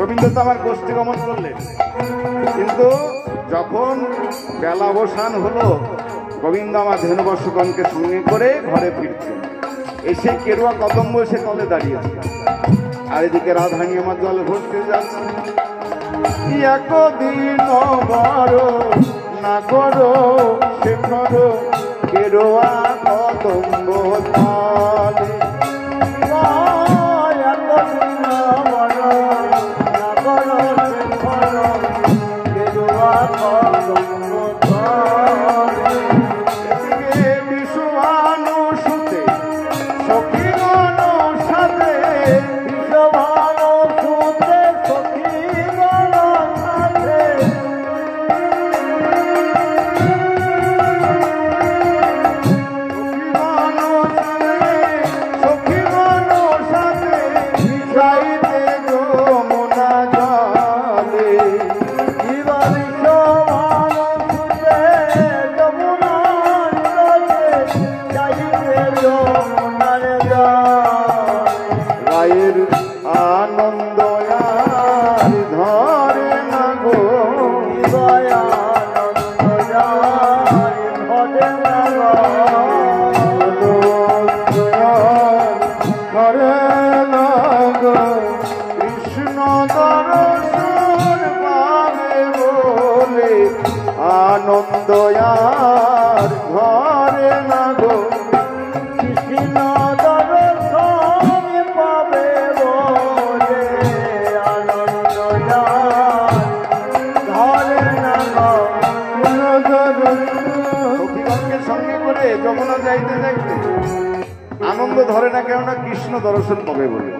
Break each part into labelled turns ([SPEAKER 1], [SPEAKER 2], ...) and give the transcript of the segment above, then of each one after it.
[SPEAKER 1] গোবিন্দ তো আমার গোষ্ঠী গমন করলেন, কিন্তু যখন বেলা অবসান হলো গোবিন্দ আমার ধেনুবর্ষগণকে সঙ্গে করে ঘরে ফিরছেন। এসে কেরুয়া কদম্ব এসে তলে দাঁড়িয়েছে, আর এদিকে রাধারানী আমার জল ভরতে যাচ্ছে। একদিন বড় না করো শেখর কেরুয়া কদম্ব তলে, আনন্দয়ার ঘরে না গো কৃষ্ণ দর্শন পাবে বলে, আনন্দয়ার ঘরে না গো। সখীগণকে সঙ্গে করে যমুনা যাইতে যাইতে আনন্দ ধরে না, কেননা কৃষ্ণ দর্শন পাবে বলে।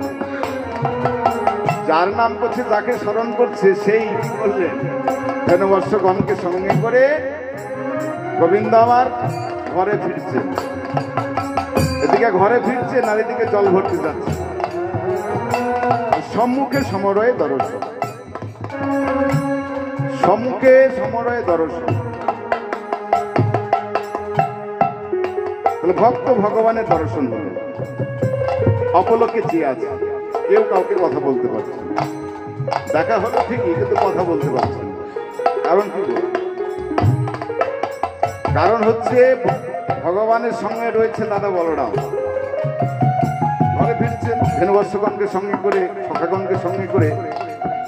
[SPEAKER 1] যার নাম করছে, যাকে স্মরণ করছে, সেই বললেন ধেনুবর্ষগণকে সঙ্গে করে গোবিন্দ আমার ঘরে ফিরছে। এদিকে ঘরে ফিরছে, নারীদিকে জল ভরতে যাচ্ছে। সম্মুখে সমরয়ে দর্শন, সম্মুখে সমরয়ে দর্শন। ভক্ত ভগবানের দর্শন হল, অপলকে চেয়ে আছে, কেউ কাউকে কথা বলতে পারছে না। দেখা হলো ঠিকই, কিন্তু কথা বলতে পারছে না। কারণ কি? কারণ হচ্ছে ভগবানের সঙ্গে রয়েছে দাদা বলরাম। ঘরে ফিরছেন ধেনুবর্ষগণকে সঙ্গে করে, সখাগণকে সঙ্গে করে,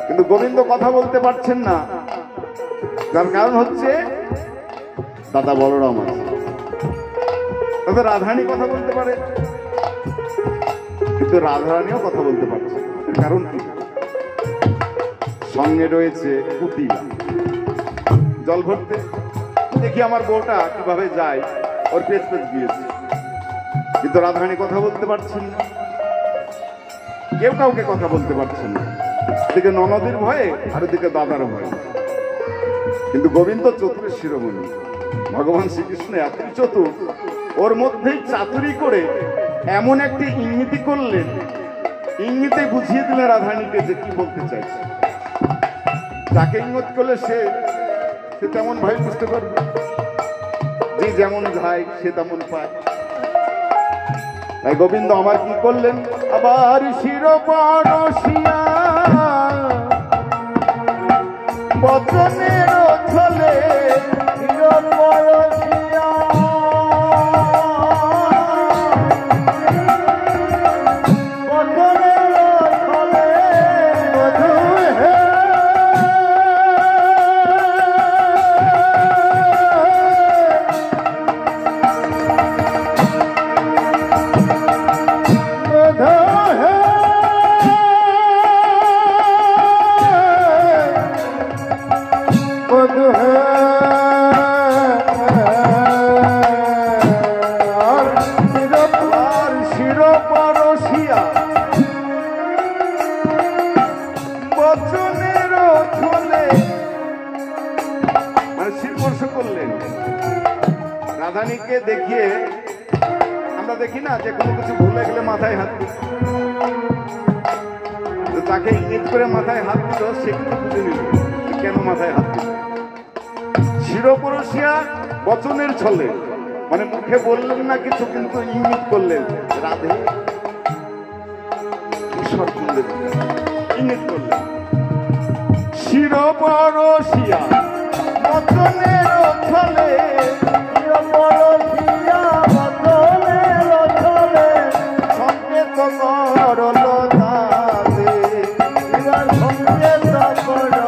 [SPEAKER 1] কিন্তু গোবিন্দ কথা বলতে পারছেন না। তার কারণ হচ্ছে দাদা বলরাম আছে। তবে রাধারানী কথা বলতে পারে, কিন্তু রাধারানীও কথা বলতে পারছে। কারণ কি? সঙ্গে রয়েছে কুটিলা। জল ভরতে দেখি আমার বউটা কিভাবে যায়, ওর পেছ পেছ দিয়েছে, কিন্তু রাধারানী কথা বলতে পারছেন না, কেউ কাউকে কথা বলতে পারছেন না। এদিকে ননদের ভয়ে, আর এদিকে দাদার ভয়ে। কিন্তু গোবিন্দ চতুর শিরোমণি, ভগবান শ্রীকৃষ্ণ এত চতুর, ওর মধ্যেই চাতুরি করে এমন একটি ইঙ্গিতি করলেন, ইঙ্গিতে বুঝিয়ে দিলেন রাধারানীকে যে কি বলতে চাইছে। যাকে ইঙ্গিত করলে সে তেমন ভাবে বুঝতে পারবে, যে যেমন যায় সে তেমন পায়। তাই গোবিন্দ আমার কি করলেন, আবার শিরোপরশিয়া বচনের ছলে শিরোপরশিয়া রাধারানীকে দেখিয়ে আমরা দেখি না যে কোনো কিছু ভুলে গেলে মাথায় হাত দিই, তাকে ইঙ্গিত করে মাথায় হাত দিল, সে কিন্তু বুঝে নিল কেন মাথায় হাত দিল। শিরোপরশিয়া বচনের ছলে, মানে মুখে বললেন না কিছু, কিন্তু ইঙ্গিত করলেন রাধে ঈশ্বর করলেন, ইঙ্গিত করলেন। চিরপরশিয়া মতনের ছলে
[SPEAKER 2] চিরপরশিয়া মতনের ছলে
[SPEAKER 1] সংকেত করল তাতে
[SPEAKER 2] এবার সংকেত করল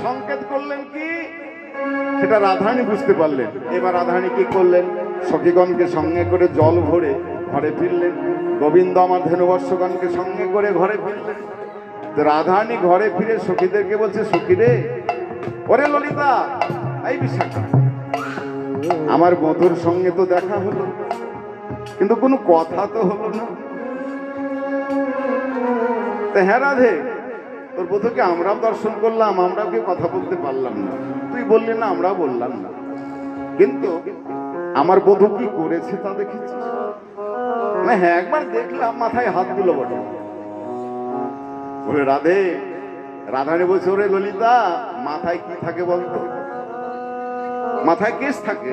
[SPEAKER 1] সংকেত করলেন কি সেটা রাধারানী বুঝতে পারলেন। এবার রাধারানী কি করলেন, সখীগণকে সঙ্গে করে জল ভরে ঘরে ফিরলেন। গোবিন্দ আমার ধেনুবর্ষগণকে সঙ্গে করে ঘরে ফিরলেন। রাধারানী ঘরে ফিরে সখীদেরকে বলছে, সখী রে, ওরে ললিতা, এই বিশাখা, আমার বধূর সঙ্গে তো দেখা হলো, কিন্তু কোনো কথা তো হলো না। হ্যাঁ রাধে, তোর বধূকে আমরাও দর্শন করলাম, আমরাও কেউ কথা বলতে পারলাম না, তুই বললি না, আমরাও বললাম না, কিন্তু আমার বধূ কি করেছে তা দেখেছিস? হ্যাঁ একবার দেখলাম, মাথায় হাত দিল বটে। ওরে রাধে, রাধারানী বলছে, ওরে ললিতা, মাথায় কি থাকে বলতো? মাথায় কেশ থাকে।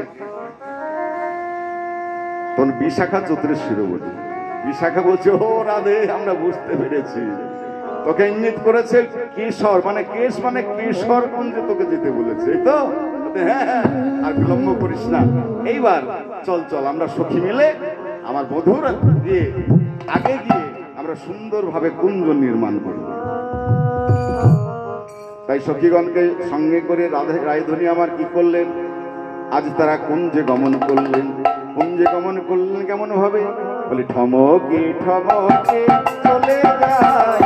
[SPEAKER 1] তোর বিশাখা চতুরের শিরোমণি। বিশাখা বলছে, ও রাধে, আমরা বুঝতে পেরেছি, তোকে ইঙ্গিত করেছে কেশর, মানে কেশ মানে কেশর কুঞ্জে তোকে যেতে বলেছে, এই তো? হ্যাঁ হ্যাঁ, আর বিলম্ব করিস না, এইবার চল চল, আমরা সখী মিলে আমার বধূর গিয়ে আগে গিয়ে আমরা সুন্দরভাবে কুঞ্জ নির্মাণ করব। তাই সখীগণকে সঙ্গে করে রায়ধনী আমার কি করলেন, আজ তারা কুঞ্জে গমন করলেন। কুঞ্জে গমন করলেন কেমন ভাবে, বলে ঠমকে ঠমকে চলে যায়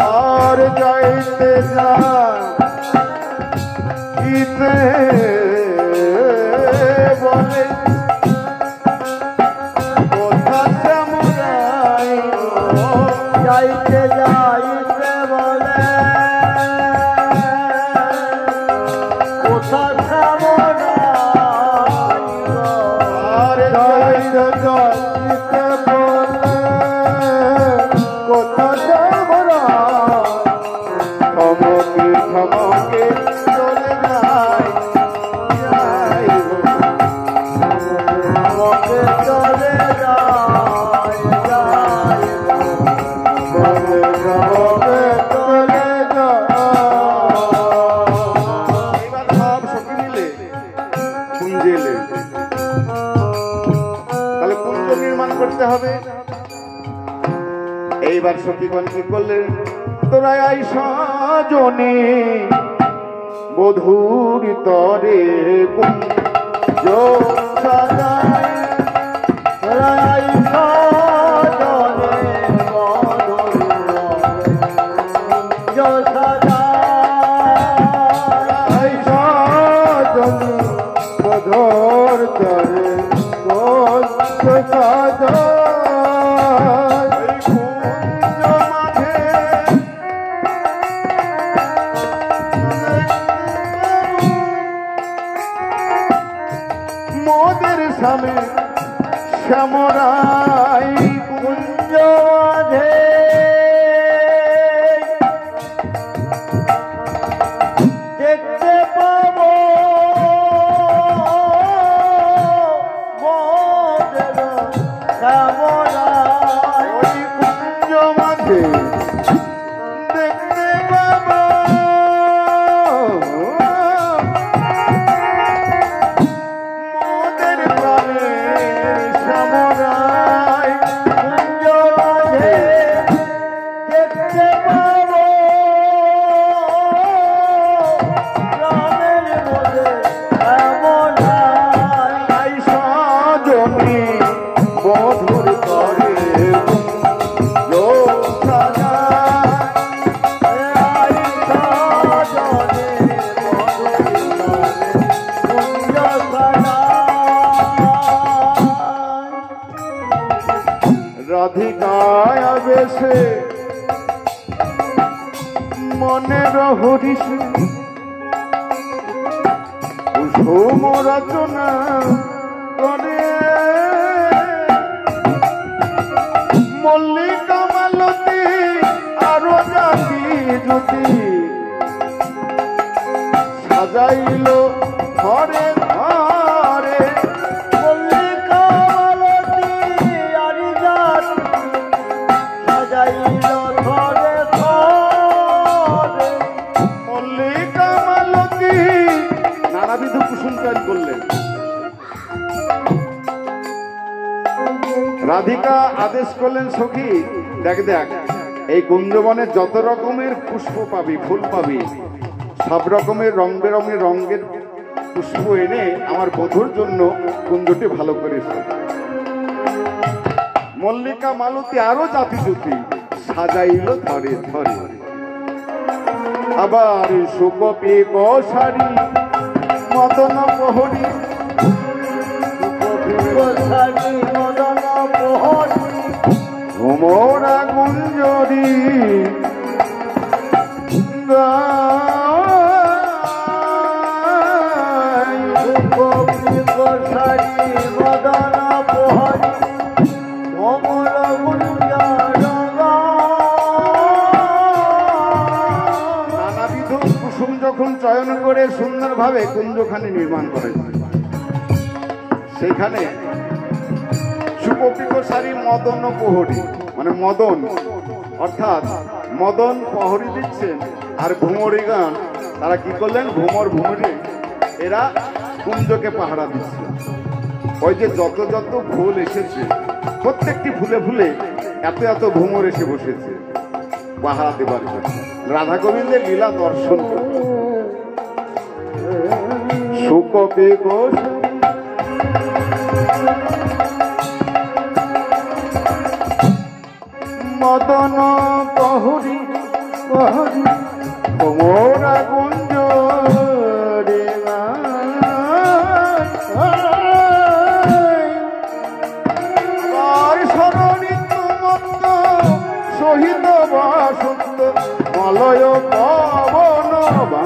[SPEAKER 1] আর যাইতে যাইতে বলে কোথা শ্যামরাই,
[SPEAKER 2] যাইতে যাইতে বলে কোথা শ্যামরাই,
[SPEAKER 1] আর যাইতে যাইতে বলে কোথা শ্যামরাই, থমকে থমকে চলে যায়
[SPEAKER 2] আমাকে চলে যায় যায়
[SPEAKER 1] এবার সব সখী মিলে কুঞ্জে এলেন। তাহলে কুঞ্জ নির্মাণ করতে হবে। এইবার সখীগণ কি করলেন, তোরা আই সজনে বধূর তরে কুঞ্জ সাজায়,
[SPEAKER 2] রাই সাজনে বদল যোধা
[SPEAKER 1] আই সজনে বধূর তরে কুঞ্জ সাজায়। এই কুঞ্জ মাঝে মোদের স্বামী শ্যামরাই
[SPEAKER 2] কুঞ্জ মাঝে দেখতে পাবো মোদের শ্যামরাই,
[SPEAKER 1] ওই কুঞ্জ মাঝে দেখতে পাবো মোদের প্রাণের শ্যামরাই।
[SPEAKER 2] কুঞ্জ মাঝে দেখতে পাবো প্রাণের মধ্যে শ্যামরাই,
[SPEAKER 1] আই সজনে বধূর তরে কুঞ্জ সাজায়।
[SPEAKER 2] রাই সাজনে কুঞ্জ সাজায়।
[SPEAKER 1] রাধিকায় বেশে মনের হরিষে কুসুম রচনা করে
[SPEAKER 2] ধরে ধরে
[SPEAKER 1] মল্লিকা মালতী নানাবিধ কুসুম চয়ন করলেন। রাধিকা আদেশ করলেন, সখী দেখ দেখ, এই কুঞ্জবনে যত রকমের পুষ্প পাবি, ফুল পাবি, সব রকমের রং বেরঙের রঙের পুষ্প এনে আমার বধূর জন্য কুঞ্জটি ভালো করে সাজা। মল্লিকা মালতী আরো জাতি জুতি সাজাইল ধরে ধরে। আবার সুকপি কষারি মদন প্রহরী,
[SPEAKER 2] গোসারি মদন প্রহরী
[SPEAKER 1] ভ্রমরা গুঞ্জরি
[SPEAKER 2] গোসারি মদন প্রহরী অমর
[SPEAKER 1] নানাবিধ কুসুম যখন চয়ন করে সুন্দরভাবে কুঞ্জখানি নির্মাণ করেছে, সেখানে সুকপিক সারি মদন প্রহরী মানে মদন, অর্থাৎ মদন প্রহরী দিচ্ছেন। আর ভ্রমরী গান তারা কি করলেন, ভ্রমর ভ্রমরে এরা কুঞ্জকে পাহারা দিচ্ছে। ওই যে যত যত ফুল এসেছে প্রত্যেকটি ফুলে ফুলে এত এত ভ্রমর এসে বসেছে পাহারা দেবার জন্য, রাধা গোবিন্দের লীলা দর্শন করতে। সুকপিক মদন প্রহরী প্রহরী ভ্রমরা গুঞ্জ রে স্মরণিত মত্ত সহিত বসন্ত মলয় পবন বা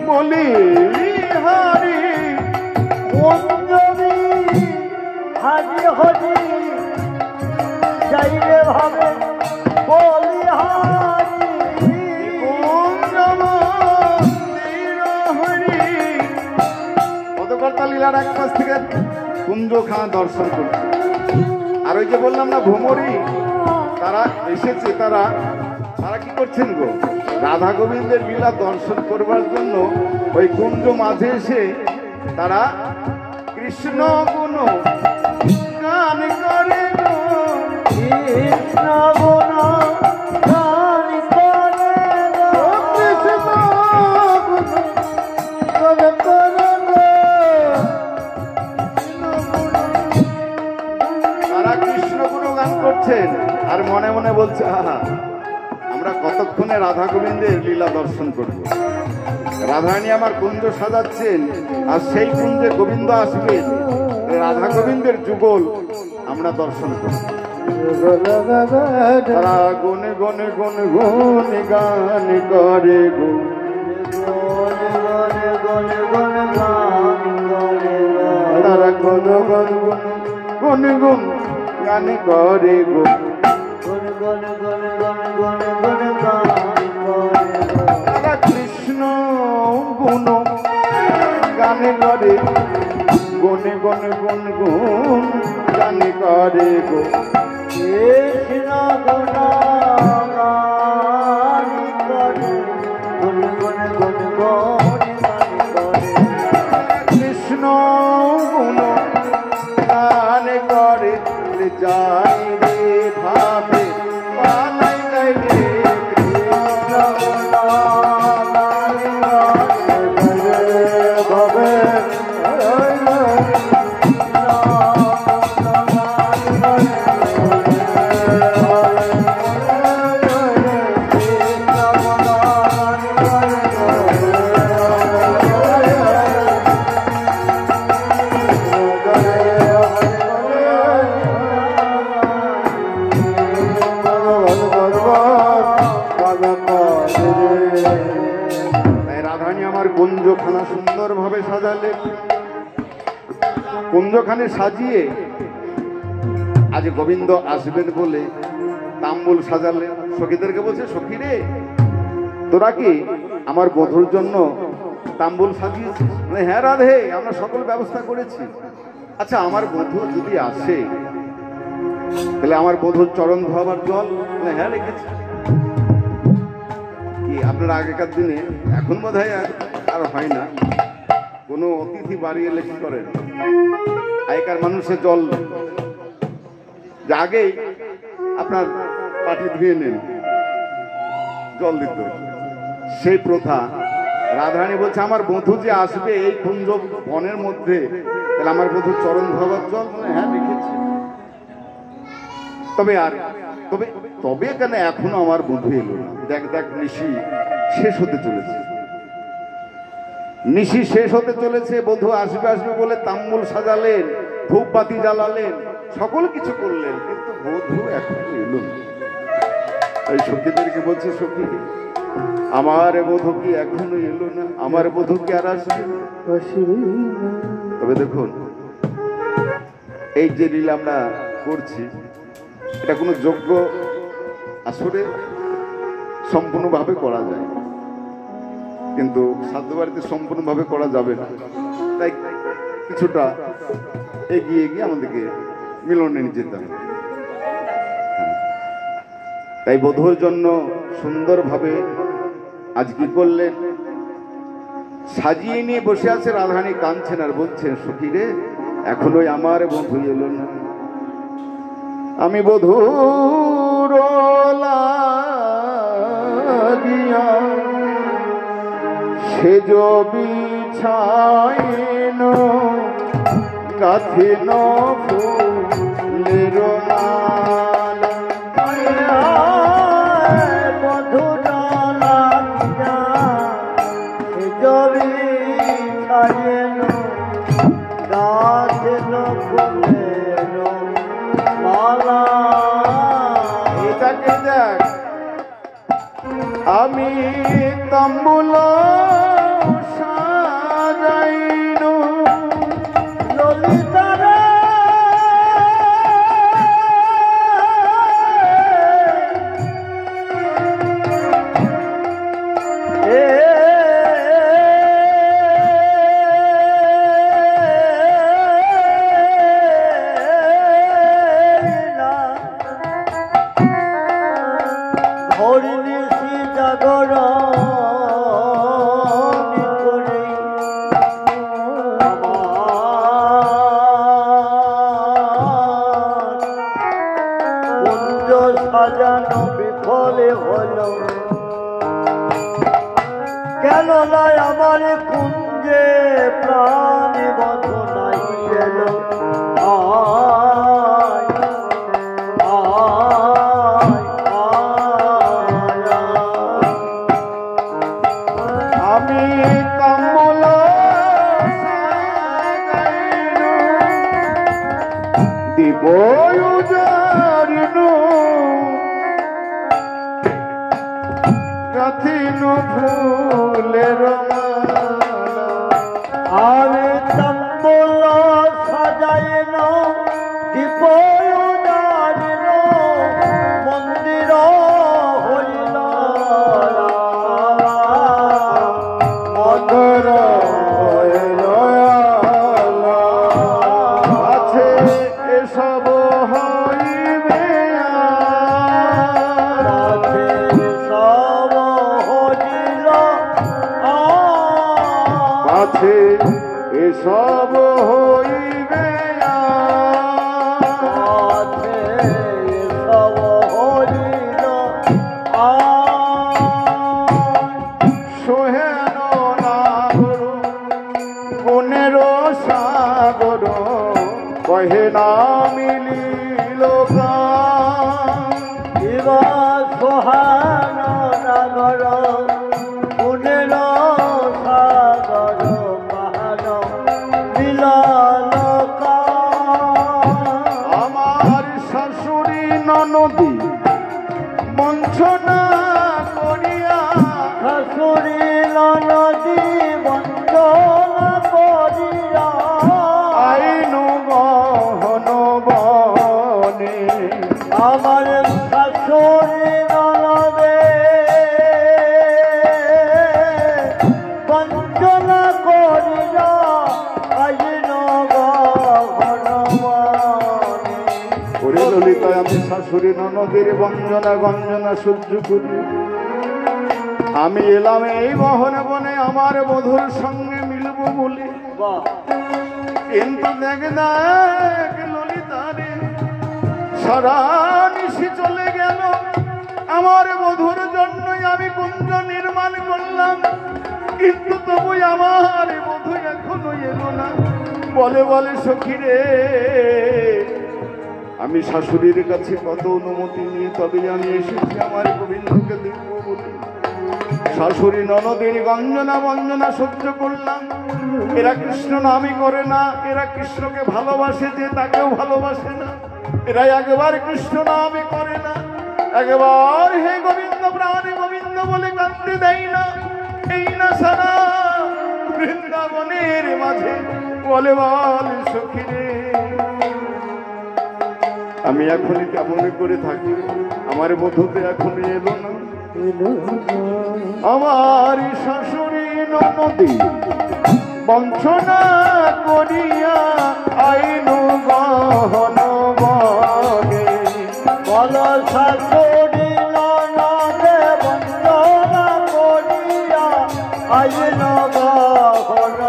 [SPEAKER 1] বলি হারি
[SPEAKER 2] অঞ্জলি হাজি হরি যাইরে ভাবে বলি হারি
[SPEAKER 1] পদকর্তা লীলার এক পাশ থেকে কুঞ্জ খাঁ দর্শন করছে। আর ওই যে বললাম না ভ্রমরী তারা এসেছে, তারা তারা কি করছেন গো, রাধা গোবিন্দের লীলা দর্শন করবার জন্য ওই কুঞ্জ মাঝে এসে তারা কৃষ্ণ গুণ গান করে গো।
[SPEAKER 2] কৃষ্ণ গুণ গান করে গো,
[SPEAKER 1] কৃষ্ণ গুণ
[SPEAKER 2] গান করে গো।
[SPEAKER 1] তারা কৃষ্ণ গুণ গান করছেন আর মনে মনে বলছে, আহা আমরা কতক্ষণে রাধা গোবিন্দের লীলা দর্শন করব। রাধারানী আমার কুঞ্জ সাজাচ্ছেন আর সেই কুঞ্জে গোবিন্দ আসবেন, রাধা গোবিন্দের যুগল আমরা দর্শন করব। তারা গুনে গুনে গুনে গুনে গান করে গো, তারা গুন গুন গুন গুন গান করে গো। তারা কৃষ্ণ গুণ গান করে, গুনে গুনে গুন গুন গান করে গো।
[SPEAKER 2] কৃষ্ণ গুণ গান করে, গুণ গুণ গুণ গুণ গান করে।
[SPEAKER 1] কৃষ্ণ গুণ গান করে, যাই রে ভাবে পালাই যাই রে।
[SPEAKER 2] কৃষ্ণ গুণ গান করে ভাবে কৃষ্ণ গুণ গান করে
[SPEAKER 1] কুঞ্জখানা সুন্দরভাবে সাজালেন। কুঞ্জখানে সাজিয়ে আজ গোবিন্দ আসবেন বলে তাম্বুল সাজালেন। সখীদেরকে বলছে, সখী রে, তোরা কি আমার বধূর জন্য তাম্বুল সাজিয়েছিস? হ্যাঁ রাধে, আমরা সকল ব্যবস্থা করেছি। আচ্ছা, আমার বধূ যদি আসে তাহলে আমার বধূর চরণ ধোয়াবার জল? হ্যাঁ রেখেছি। কি আপনার আগেকার দিনে, এখন বোধ হয় আর হয় না, কোনো অতিথি বাড়ি এলে কি করেন? আগেকার মানুষের জল আগেই আপনার পাটি ধুয়ে নেন, জল দিত, সেই প্রথা। রাধারানী বলছে, আমার বধূ যে আসবে এই কুঞ্জ বনের মধ্যে, তাহলে আমার বধূর চরণ ধোয়াবার জল? হ্যাঁ রেখেছি। তবে তবে কেন এখনো আমার বধূ এলো না? দেখ দেখ, নিশি শেষ হতে চলেছে, নিশি শেষ হতে চলেছে। বধূ আসবে আসবে বলে তাম্বুল সাজালেন, ধূপবাতি জ্বালালেন, সকল কিছু করলেন, কিন্তু বধূ এখনো এলো না। এই সখীদেরকে বলছে, সখী, আমার বধূ কি এখনো এলো না? আমার বধূ কি আর আসবে? তবে দেখুন, এই যে লীলা আমরা করছি, এটা কোনো যোগ্য আসরে সম্পূর্ণভাবে করা যায়, কিন্তু সাধ্য বাড়িতে সম্পূর্ণভাবে করা যাবে না। তাই কিছুটা এগিয়ে গিয়ে আমাদেরকে মিলনে নিয়ে যেতে হবে। তাই বধূর জন্য সুন্দরভাবে আজ কি করলেন, সাজিয়ে নিয়ে বসে আছে। রাধারানী কাঁদছেন আর বলছেন, সখী রে, এখনো আমার বধূ এলো না। আমি বধূর লাগিয়া সেজ বিছাইন গাথিন ফুলের মালা।
[SPEAKER 2] বধূর লাগিয়া সেজ বিছাইন গাথিন ফুলের মালা।
[SPEAKER 1] এটাকে দেখ, আমি তাম্বুল সাজাইন
[SPEAKER 2] ললিতারে হরিণী জাগর করে কুঞ্জ সাজানো বিফলে হল। কেন নাই আমার কুঞ্জে প্রাণ বধ নাই গেল।
[SPEAKER 1] আমি তাম্বুল সাজাইন দিব উজারিন গাথিন ফুলের মালা।
[SPEAKER 2] আমি তাম্বুল সাজাইন দীপ উজারিন মন্দির হইল
[SPEAKER 1] মধুর হইল আলা। আছে এসব হইবে আর।
[SPEAKER 2] সব হইল
[SPEAKER 1] আছে এসব হইবে আর।
[SPEAKER 2] সব হইল
[SPEAKER 1] সোহেন নাগর গুণের সাগর কহে না মিলিল গান।
[SPEAKER 2] শিবা সোহান নাগর গুণের সাগর পাহাড় মিলন
[SPEAKER 1] আমার শাশুড়ি ননদী বঞ্চনা করিয়া
[SPEAKER 2] শাশুড়ি নদী আমার শাশুড়ি ননদে বঞ্চনা করিল আজ
[SPEAKER 1] ওরে ললিতা আমি শাশুড়ি ননদের বঞ্চনা গঞ্জনা সহ্য করি। আমি এলাম এই মোহনে বনে আমার বধূর সঙ্গে মিলবো বলে, কিন্তু দেখ ললিতা রে সারা নিশি চলে গেল। আমার বধূর জন্যই আমি কুঞ্জ নির্মাণ করলাম, কিন্তু তবু আমার বধূ এখনো এলো না। বলে বলে সখী রে আমি শাশুড়ির কাছে কত অনুমতি নিয়ে তবে আমি এসেছি আমার গোবিন্দকে দেখবো বলে। শাশুড়ি ননদের গঞ্জনা বঞ্জনা সহ্য করলাম। এরা কৃষ্ণ নামই করে না, এরা কৃষ্ণকে ভালোবাসে যে তাকেও ভালোবাসে না। এরা একবার কৃষ্ণ নামই করে না, একবার হে গোবিন্দ প্রাণে গোবিন্দ বলে কাঁদতে দেয় না। এই না সারা বৃন্দাবনের মাঝে বলে বল সখী রে আমি এখনই কেমন করে থাকি, আমার বধূতে এখনই এলো না। আমার শাশুড়ি ননদী বঞ্চনা করিয়া আইনু গহন বনে,
[SPEAKER 2] বল শাশুড়ি ননদে বঞ্চনা করিয়া আইন গহন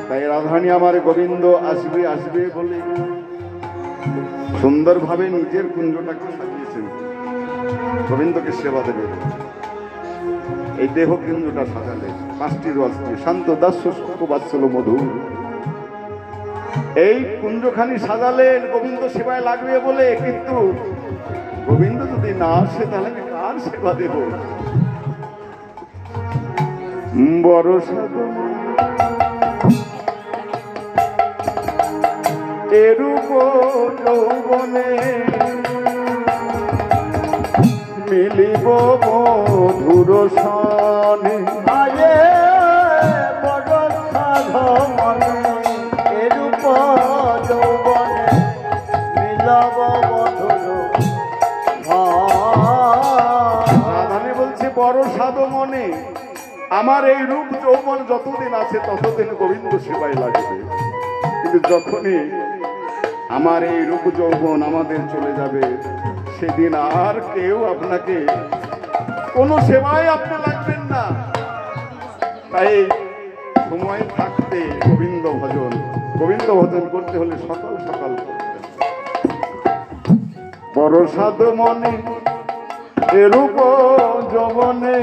[SPEAKER 1] তাই রাধারানী আমার গোবিন্দ আসবে আসবে বলে সুন্দরভাবে নিজের কুঞ্জটাকে সাজিয়েছেন গোবিন্দকে সেবা দেবে। এই দেহ কুঞ্জটা সাজালে 5টি রস দিয়ে শান্ত দাস্য সুখ বাৎসল মধু, এই কুঞ্জখানি সাজালে গোবিন্দ সেবায় লাগবে বলে। কিন্তু গোবিন্দ যদি না আসে তাহলে আমি কার সেবা দেব? বড় সাধু এরূপ যৌবনে মিলিব মধুর সনে,
[SPEAKER 2] আরে বড় সাধু মনে এরূপ যৌবনে মিলব মধুর।
[SPEAKER 1] রাধারানী বলছে বড় সাধু মনে আমার এই রূপ যৌবন যতদিন আছে ততদিন গোবিন্দ সেবায় লাগবে। কিন্তু যখনই আমার এই রূপ যৌবন আমাদের চলে যাবে সেদিন আর কেউ আপনাকে কোনো সেবায় আপনি লাগবেন না। তাই সময় থাকতে গোবিন্দ ভজন করতে হলে সকাল সকাল বড় সাধু মনে এরূপ যৌবনে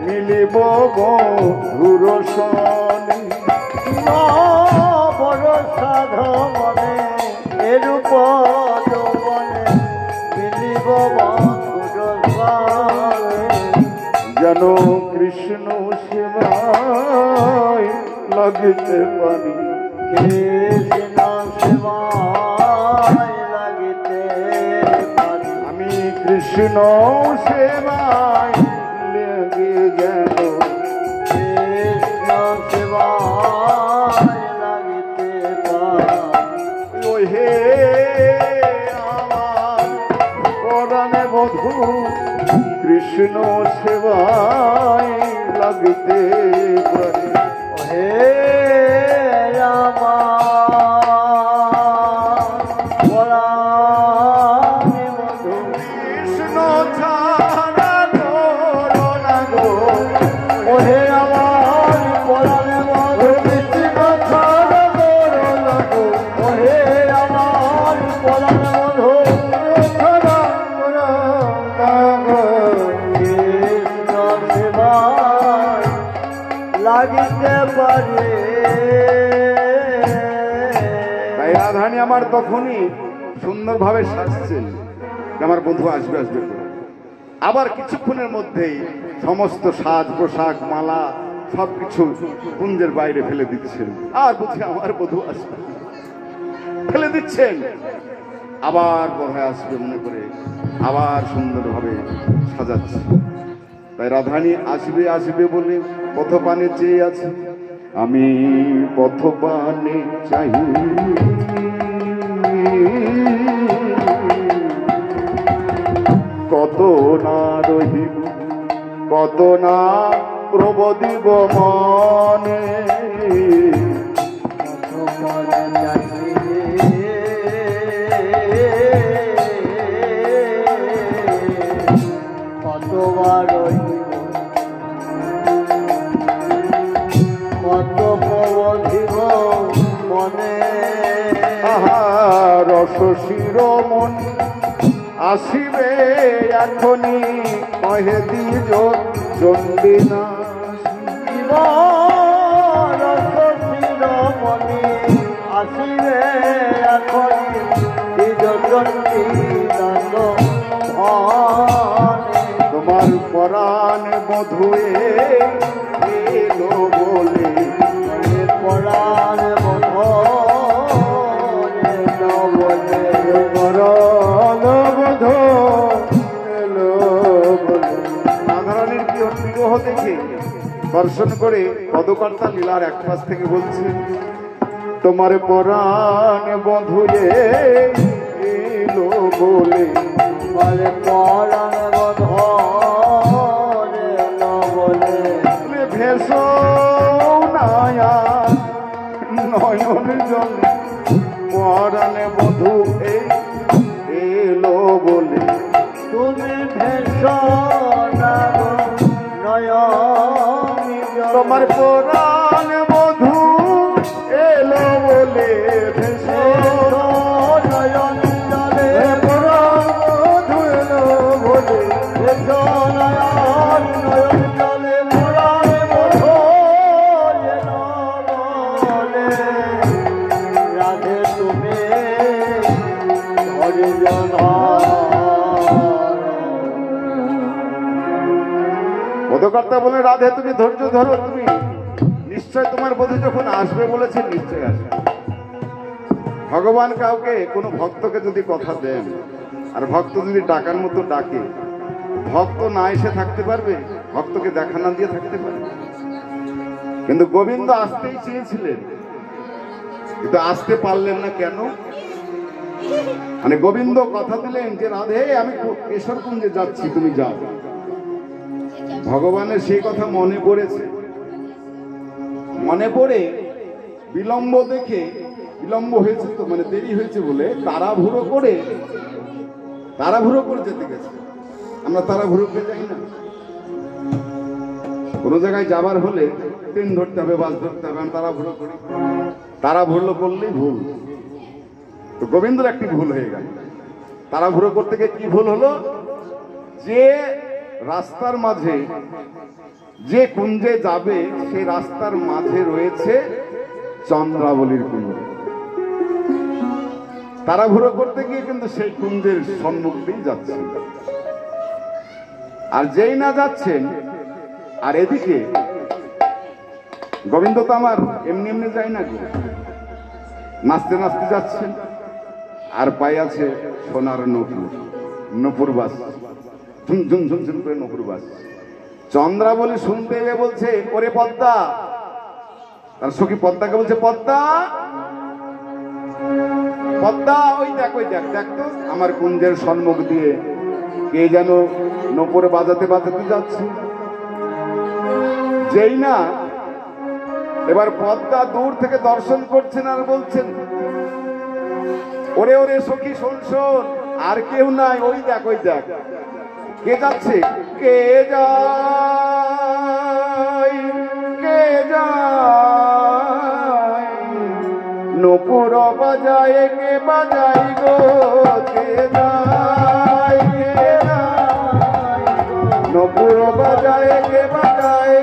[SPEAKER 1] মিলিব মধুর সনে,
[SPEAKER 2] বড় সাধু মনে এরূপ যৌবনে মিলিব মধুর সনে,
[SPEAKER 1] যেন কৃষ্ণ সেবায় লাগিতে পারি।
[SPEAKER 2] কৃষ্ণ সেবায় লাগিতে পারি।
[SPEAKER 1] আমি কৃষ্ণ সেবায় লেগে যেন
[SPEAKER 2] কৃষ্ণ সেবায় লাগিতে পারি।
[SPEAKER 1] ও হে আমার পরাণে বধূ কৃষ্ণ সেবায় লাগিতে পারি।
[SPEAKER 2] হে রামা পরাণে বধূ
[SPEAKER 1] কৃষ্ণ ছাড়া করো না গো,
[SPEAKER 2] ও হে আমার পরাণে বধূ কৃষ্ণ ছাড়া করো না গো, ও হে আমার পরাণে বধূ
[SPEAKER 1] ছাড়া করো না গো।
[SPEAKER 2] কৃষ্ণ সেবায় লাগিতে পারে।
[SPEAKER 1] তাই রাধারানী আমার তখনই সুন্দরভাবে সাজছেন আমার বন্ধু আসবে আসবে করে। আবার কিছুক্ষণের মধ্যেই সমস্ত সাজ পোশাক মালা সবকিছু কুঞ্জের বাইরে ফেলে দিচ্ছেন। আর বুঝি আমার বধূ আসবে ফেলে দিচ্ছেন, আবার বোধহয় আসবে মনে করে আবার সুন্দরভাবে সাজাচ্ছে। তাই রাধারানী আসবে আসবে বলে পথপানে চেয়ে আছে। আমি পথবানে চাই কত না রহিব কত না প্রবদিব মনে
[SPEAKER 2] কতবার কত প্রবধিব মনে
[SPEAKER 1] রস শিরোমণি আসিবে এখনি কহে দিজ চন্ডিনা
[SPEAKER 2] রসিরমণি আসিবে এখনি দিজ চন্ডিদাস
[SPEAKER 1] তোমার পরাণ মধুয়ে এলো বলে
[SPEAKER 2] পরাণ বলে
[SPEAKER 1] পরাণ বধ এলো বলে রাধারানীর বিরহ দেখে দর্শন করে পদকর্তা লীলার এক পাশ থেকে বলছে তোমার পরাণ বধুয়ে এলো বলে
[SPEAKER 2] পরাণ বলে
[SPEAKER 1] ভেসো নায়া নয়ন জলে পরাণ বধু এলো বলে
[SPEAKER 2] তুমি ভেসো নয়ন
[SPEAKER 1] তোমার পরাণ বধু এলো বলে ভেসো
[SPEAKER 2] নয়ন জলে
[SPEAKER 1] পরাণ বধু এলো বলে
[SPEAKER 2] ভেসো নয়ন জলে পরাণ বধূ এলো বলে রাধে তুমি হরিজন
[SPEAKER 1] পদকর্তা বলে রাধে তুমি ধৈর্য ধরো তুমি নিশ্চয় তোমার বধূ যখন আসবে বলেছে নিশ্চয় আসবে ভগবান কাউকে কোনো ভক্তকে যদি কথা দেন আর ভক্ত যদি ডাকার মতো ডাকে ভক্ত না এসে থাকতে পারবে ভক্তকে দেখা না দিয়ে থাকতে পারবে কিন্তু গোবিন্দ আসতেই চেয়েছিলেন কিন্তু আসতে পারলেন না কেন মানে গোবিন্দ কথা দিলেন যে রাধে আমি কেশরকুঞ্জে যাচ্ছি তুমি যাও ভগবানের সেই কথা মনে পড়েছে মনে পড়ে বিলম্ব দেখে বিলম্ব হয়েছে তো মানে দেরি হয়েছে বলে তাড়াহুড়ো করে যেতে গেছে আমরা তাড়াহুড়ো করে যাই না কোনো জায়গায় যাবার হলে ট্রেন ধরতে হবে বাস ধরতে হবে আমরা তাড়াহুড়ো করলেই ভুল তো গোবিন্দর একটি ভুল হয়ে গেল তাড়াহুড়ো করতে গিয়ে কি ভুল হলো যে রাস্তার মাঝে যে কুঞ্জে যাবে সেই রাস্তার মাঝে রয়েছে চন্দ্রাবলীর কুঞ্জ তাড়াহুড়ো করতে গিয়ে কিন্তু সেই কুঞ্জের সম্মুখ দিয়ে যাচ্ছেন আর যেই না যাচ্ছেন আর এদিকে গোবিন্দ তো আমার এমনি এমনি যাই না গো নাচতে নাচতে যাচ্ছেন আর পায়ে আছে সোনার নূপুর বাস ঝুমঝুম ঝুমঝুম করে নূপুর বাস চন্দ্রাবলী শুনতে গিয়ে বলছে ওরে পদ্মা তার সখী পদ্মাকে বলছে পদ্মা পদ্মা ওই দেখ দেখ তো আমার কুঞ্জের সম্মুখ দিয়ে কে যেন নূপুর বাজাতে বাজাতে যাচ্ছে যেই না এবার পদ্মা দূর থেকে দর্শন করছেন আর বলছেন ওরে ওরে সখী শোন শোন আর কেউ নাই ওই দেখ কে যাচ্ছে কে যায় নূপুর বাজায় কে বাজাই গো কে যায় নূপুর বাজায় কে বাজায়